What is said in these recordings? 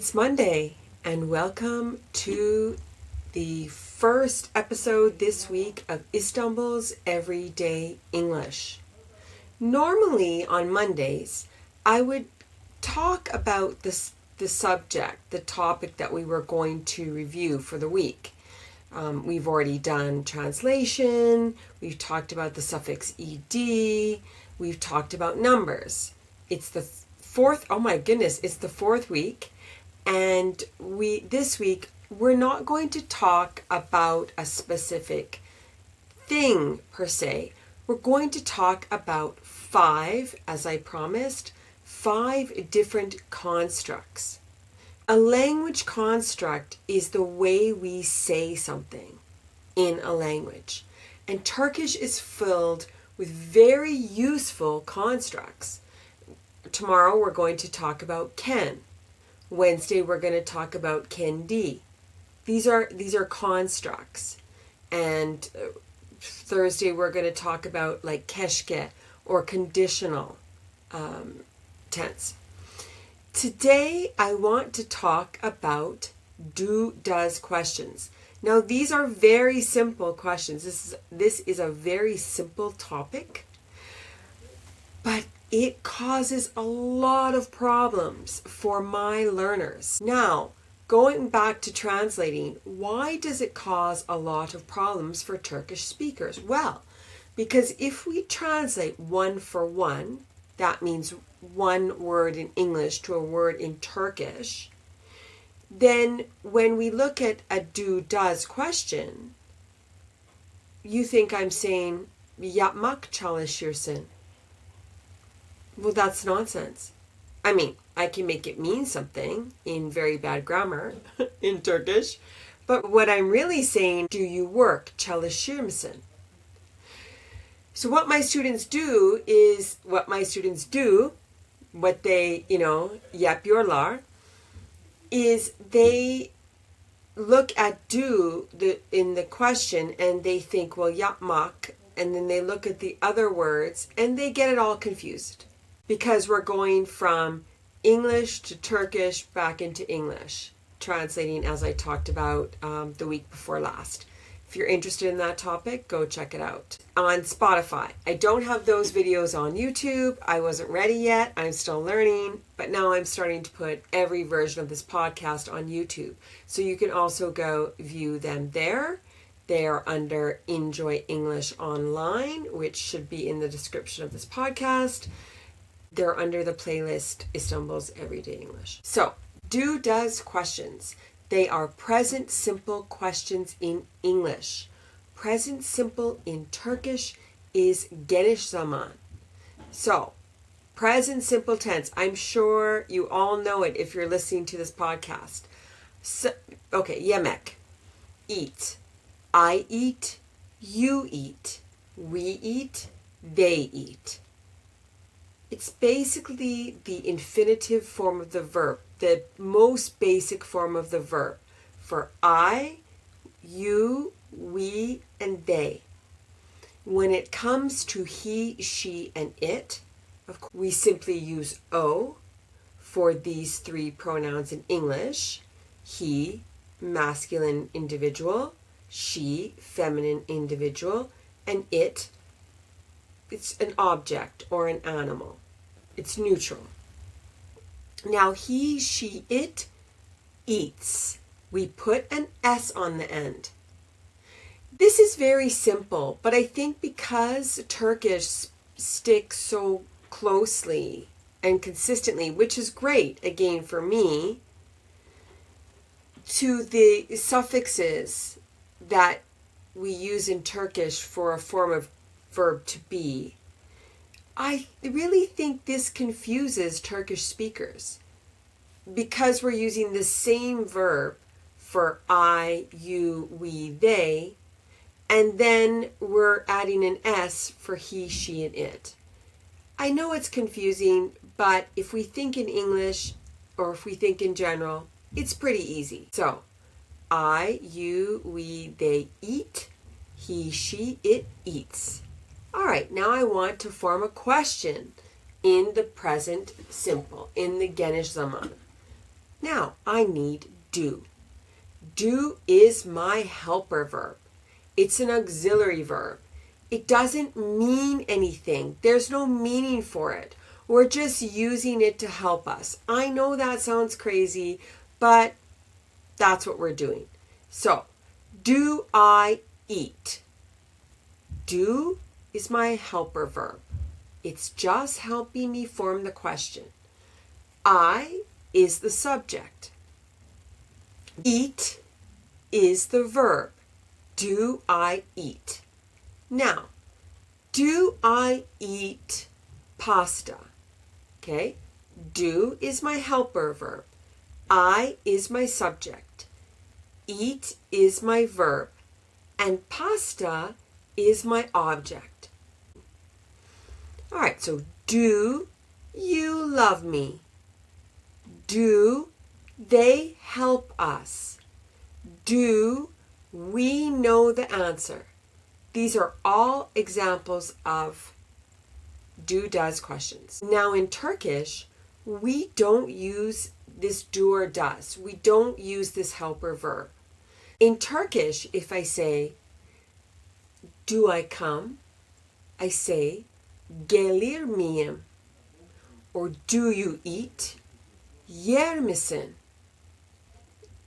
It's Monday, and welcome to the first episode this week of Istanbul's Everyday English. Normally on Mondays, I would talk about the subject, the topic that we were going to review for the week. We've already done translation, we've talked about the suffix ed, we've talked about numbers. It's the fourth week. And this week, we're not going to talk about a specific thing per se. We're going to talk about five different constructs. A language construct is the way we say something in a language. And Turkish is filled with very useful constructs. Tomorrow, we're going to talk about ken. Wednesday, we're going to talk about KENDİ. These are constructs. And Thursday, we're going to talk about like keşke or conditional tense. Today, I want to talk about do, does questions. Now, these are very simple questions. This is a very simple topic, but it causes a lot of problems for my learners. Now, going back to translating, why does it cause a lot of problems for Turkish speakers? Well, because if we translate one for one, that means one word in English to a word in Turkish, then when we look at a do-does question, you think I'm saying, yapmak çalışırsın. Well, that's nonsense. I mean, I can make it mean something in very bad grammar in Turkish, but what I'm really saying, do you work? Çalışır mısın? So what my students do, what they, yapıyorlar, is they look at do in the question and they think, well, yapmak, and then they look at the other words and they get it all confused. Because we're going from English to Turkish back into English, translating as I talked about the week before last. If you're interested in that topic, go check it out. On Spotify. I don't have those videos on YouTube. I wasn't ready yet. I'm still learning. But now I'm starting to put every version of this podcast on YouTube. So you can also go view them there. They are under Enjoy English Online, which should be in the description of this podcast. They're under the playlist Istanbul's Everyday English. So, do, does questions. They are present simple questions in English. Present simple in Turkish is geniş zaman. So, present simple tense. I'm sure you all know it if you're listening to this podcast. So, okay, yemek. Eat. I eat. You eat. We eat. They eat. It's basically the infinitive form of the verb, the most basic form of the verb for I, you, we, and they. When it comes to he, she, and it, of course, we simply use O for these three pronouns in English. He, masculine individual, she, feminine individual, and it's an object or an animal. It's neutral. Now, he, she, it eats. We put an S on the end. This is very simple, but I think because Turkish sticks so closely and consistently, which is great, again, for me, to the suffixes that we use in Turkish for a form of verb to be, I really think this confuses Turkish speakers because we're using the same verb for I, you, we, they, and then we're adding an S for he, she, and it. I know it's confusing, but if we think in English or if we think in general, it's pretty easy. So, I, you, we, they eat, he, she, it eats. All right, now I want to form a question in the present simple, in the geniş zaman. Now, I need do. Do is my helper verb. It's an auxiliary verb. It doesn't mean anything. There's no meaning for it. We're just using it to help us. I know that sounds crazy, but that's what we're doing. So, do I eat? Do is my helper verb. It's just helping me form the question. I is the subject. Eat is the verb. Do I eat? Now, do I eat pasta? Okay, do is my helper verb. I is my subject. Eat is my verb. And pasta is my object. All right, so do you love me? Do they help us? Do we know the answer? These are all examples of do does questions. Now in Turkish, we don't use this do or does. We don't use this helper verb. In Turkish, if I say, do I come? I say, gelir miyim? Or do you eat? Yer misin?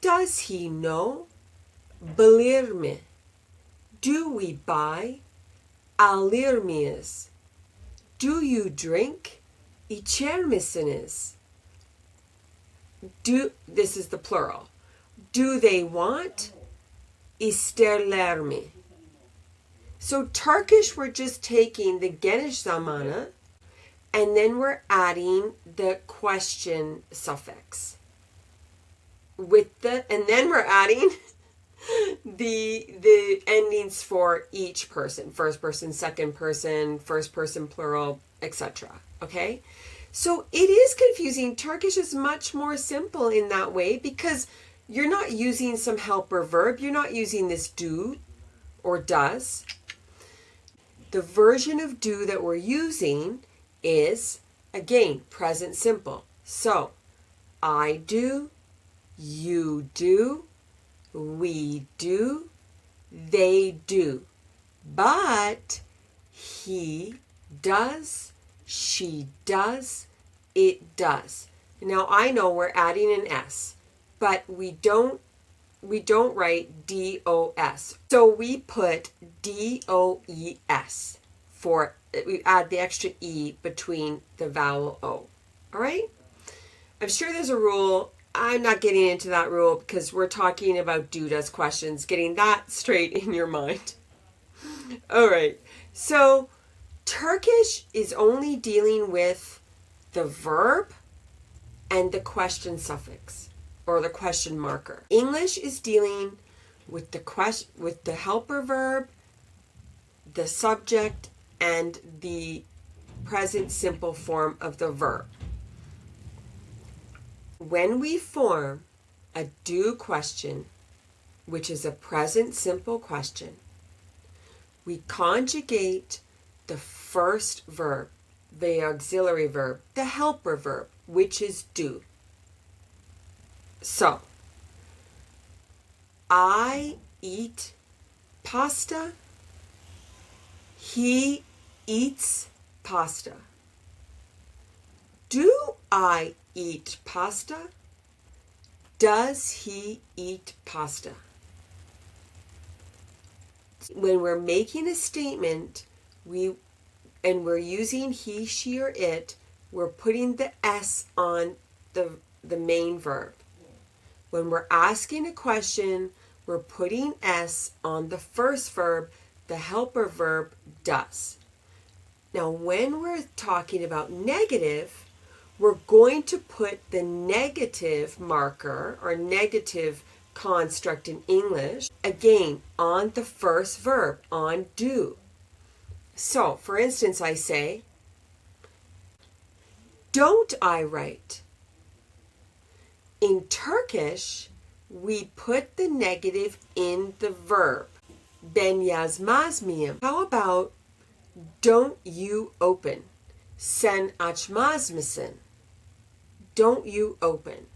Does he know? Bilir mi? Do we buy? Alır mıyız? Do you drink? İçer misiniz? This is the plural. Do they want? İsterler mi? So Turkish, we're just taking the geniş zamanı and then we're adding the question suffix. And then we're adding the endings for each person. First person, second person, first person plural, etc. Okay? So it is confusing. Turkish is much more simple in that way because you're not using some helper verb. You're not using this do or does. The version of do that we're using is, again, present simple. So, I do, you do, we do, they do. But he does, she does, it does. Now I know we're adding an S, but we don't write D-O-S. So we put D-O-E-S for, we add the extra E between the vowel O. All right? I'm sure there's a rule. I'm not getting into that rule because we're talking about do does questions, getting that straight in your mind. All right. So Turkish is only dealing with the verb and the question suffix or the question marker. English is dealing with the helper verb, the subject, and the present simple form of the verb. When we form a do question, which is a present simple question, we conjugate the first verb, the auxiliary verb, the helper verb, which is do. So, I eat pasta. He eats pasta. Do I eat pasta? Does he eat pasta? When we're making a statement, and we're using he, she, or it, we're putting the S on the main verb. When we're asking a question, we're putting S on the first verb, the helper verb does. Now, when we're talking about negative, we're going to put the negative marker or negative construct in English, again, on the first verb, on do. So, for instance, I say, don't I write? In Turkish, we put the negative in the verb. Ben yazmaz mıyım? How about, don't you open? Sen açmaz mısın? Don't you open?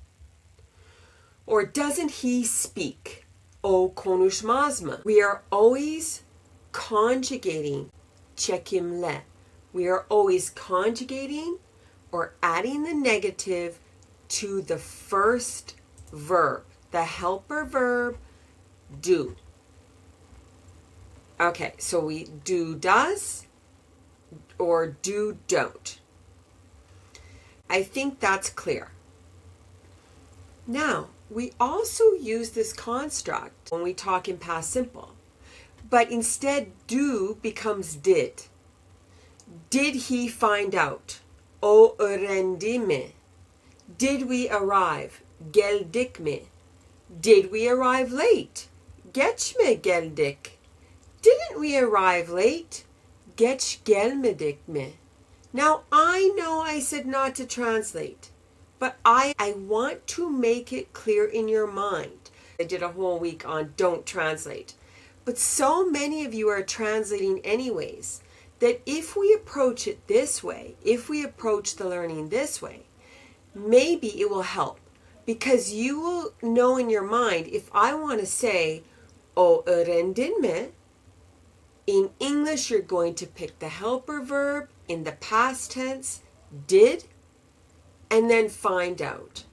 Or doesn't he speak? O konuşmaz mı? We are always conjugating çekimle. We are always conjugating or adding the negative to the first verb, the helper verb, do. Okay, so we do, does, or do, don't. I think that's clear. Now, we also use this construct when we talk in past simple, but instead do becomes did. Did he find out? O öğrendi mi? Did we arrive? Geldik mi? Did we arrive late? Geç mi geldik? Didn't we arrive late? Geç gelmedik mi? Now, I know I said not to translate, but I want to make it clear in your mind. I did a whole week on don't translate. But so many of you are translating anyways, that if we approach it this way, if we approach the learning this way, maybe it will help. Because you will know in your mind, if I want to say, o öğrendin mi? In English, you're going to pick the helper verb in the past tense, did, and then find out.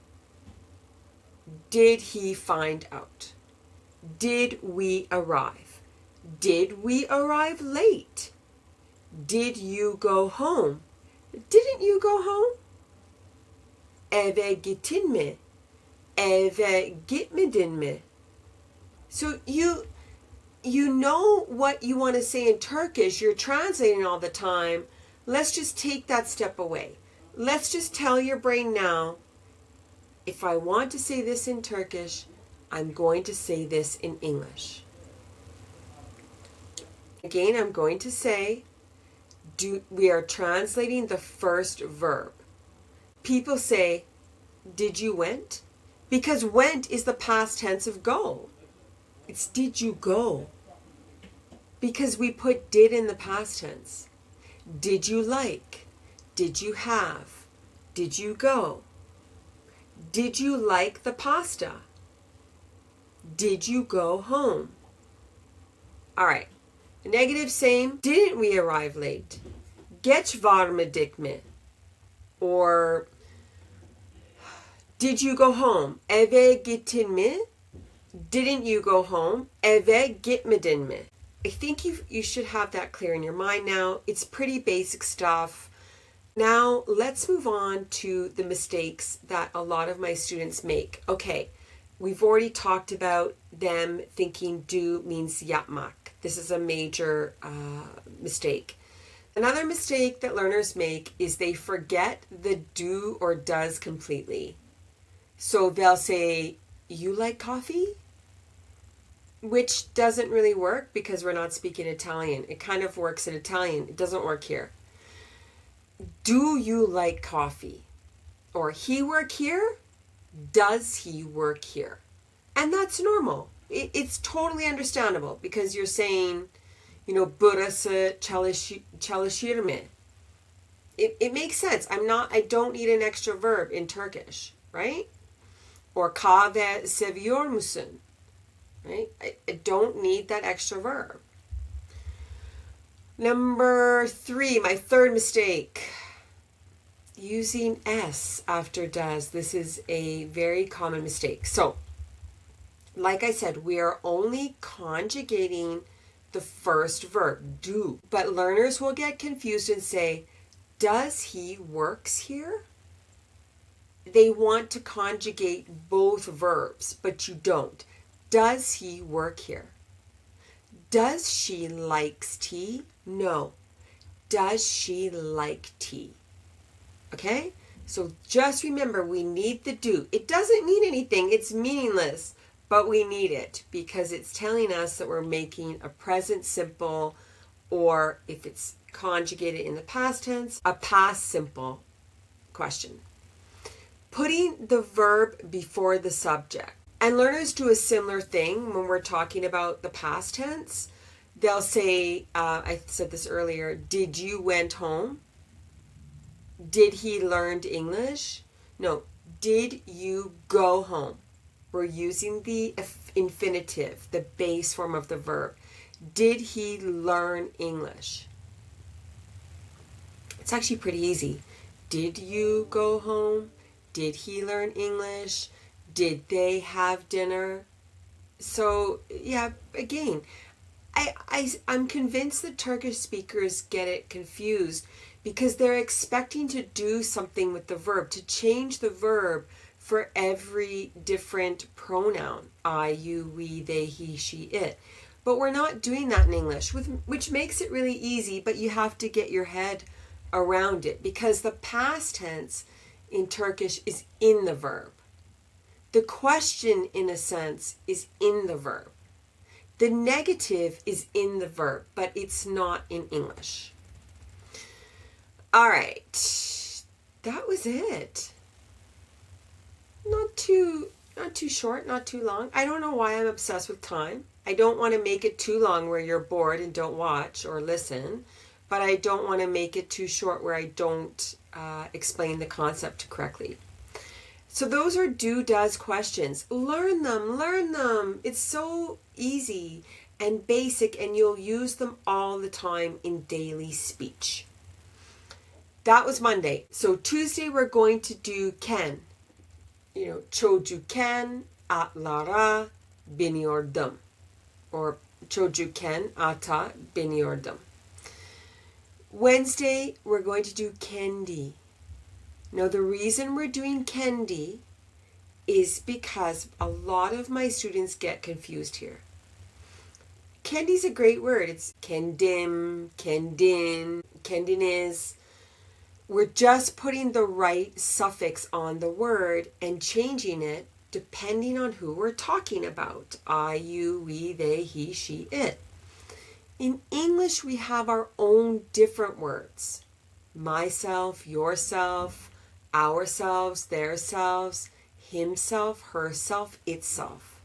Did he find out? Did we arrive? Did we arrive late? Did you go home? Didn't you go home? Eve gittin mi? Eve gitmedin mi? So you know what you want to say in Turkish. You're translating all the time. Let's just take that step away. Let's just tell your brain now, if I want to say this in Turkish, I'm going to say this in English. Again, I'm going to say, we are translating the first verb. People say, did you went? Because went is the past tense of go. It's did you go? Because we put did in the past tense. Did you like? Did you have? Did you go? Did you like the pasta? Did you go home? All right. Negative same. Didn't we arrive late? Geç varmadık mı? Or did you go home? Eve gittin mi? Didn't you go home? Eve gitmedin mi? I think you should have that clear in your mind now. It's pretty basic stuff. Now let's move on to the mistakes that a lot of my students make. Okay, we've already talked about them thinking do means yapmak. This is a major mistake. Another mistake that learners make is they forget the do or does completely. So they'll say, you like coffee? Which doesn't really work because we're not speaking Italian. It kind of works in Italian. It doesn't work here. Do you like coffee? Or he work here? Does he work here? And that's normal. It's totally understandable because you're saying, burası çalışır mı? It makes sense. I don't need an extra verb in Turkish, right? Or kahve seviyor musun? Right? I don't need that extra verb. Number 3, my third mistake. Using S after does. This is a very common mistake. So, like I said, we are only conjugating the first verb, do. But learners will get confused and say, does he works here? They want to conjugate both verbs, but you don't. Does he work here? Does she likes tea? No. Does she like tea? Okay? So just remember, we need the do. It doesn't mean anything. It's meaningless, but we need it because it's telling us that we're making a present simple, or if it's conjugated in the past tense, a past simple question. Putting the verb before the subject. And learners do a similar thing when we're talking about the past tense. They'll say, I said this earlier, did you went home? Did he learned English? No, did you go home? we're using the infinitive, the base form of the verb. Did he learn English? It's actually pretty easy. Did you go home? Did he learn English? Did they have dinner? So, yeah, again, I'm convinced that Turkish speakers get it confused because they're expecting to do something with the verb, to change the verb for every different pronoun. I, you, we, they, he, she, it. But we're not doing that in English, which makes it really easy, but you have to get your head around it because the past tense in Turkish is in the verb. The question, in a sense, is in the verb. The negative is in the verb, but it's not in English. All right, that was it. Not too short, not too long. I don't know why I'm obsessed with time. I don't want to make it too long where you're bored and don't watch or listen, but I don't want to make it too short where I don't explain the concept correctly. So those are do, does questions. Learn them. It's so easy and basic, and you'll use them all the time in daily speech. That was Monday. So Tuesday we're going to do ken. Çocukken atlara biniyordum. Or çocukken ata biniyordum. Wednesday we're going to do kendi. Now, the reason we're doing kendi is because a lot of my students get confused here. Kendi is a great word. It's kendim, kendin, kendiniz. We're just putting the right suffix on the word and changing it depending on who we're talking about. I, you, we, they, he, she, it. In English, we have our own different words. Myself, yourself, ourselves, theirselves, himself, herself, itself.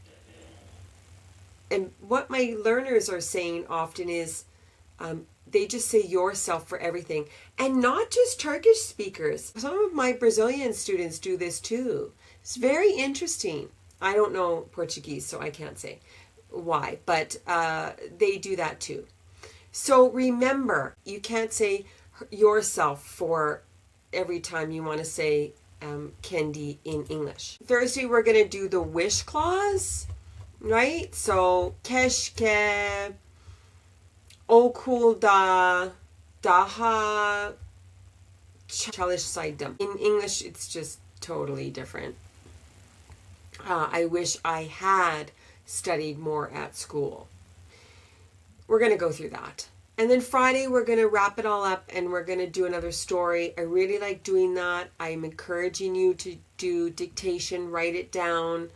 And what my learners are saying often is they just say yourself for everything. And not just Turkish speakers. Some of my Brazilian students do this too. It's very interesting. I don't know Portuguese, so I can't say why, but they do that too. So remember, you can't say yourself for every time you want to say kendi in English. Thursday, we're going to do the wish clause, right? So, keşke okulda daha çalışsaydım. In English, it's just totally different. I wish I had studied more at school. We're going to go through that. And then Friday, we're going to wrap it all up and we're going to do another story. I really like doing that. I'm encouraging you to do dictation, write it down.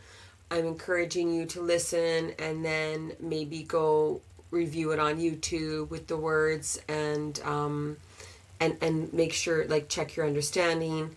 I'm encouraging you to listen and then maybe go review it on YouTube with the words and make sure, check your understanding.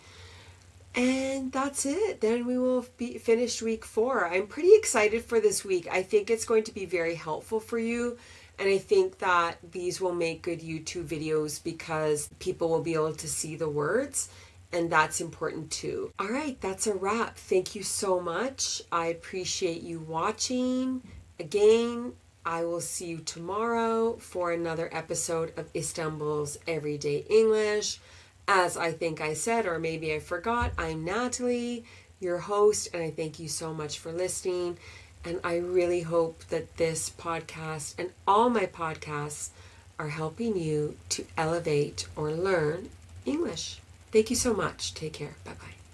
And that's it. Then we will be finished week 4. I'm pretty excited for this week. I think it's going to be very helpful for you. And I think that these will make good YouTube videos because people will be able to see the words. And that's important too. All right, that's a wrap. Thank you so much. I appreciate you watching. Again, I will see you tomorrow for another episode of Istanbul's Everyday English. As I think I said, or maybe I forgot, I'm Natalie, your host, and I thank you so much for listening. And I really hope that this podcast and all my podcasts are helping you to elevate or learn English. Thank you so much. Take care. Bye-bye.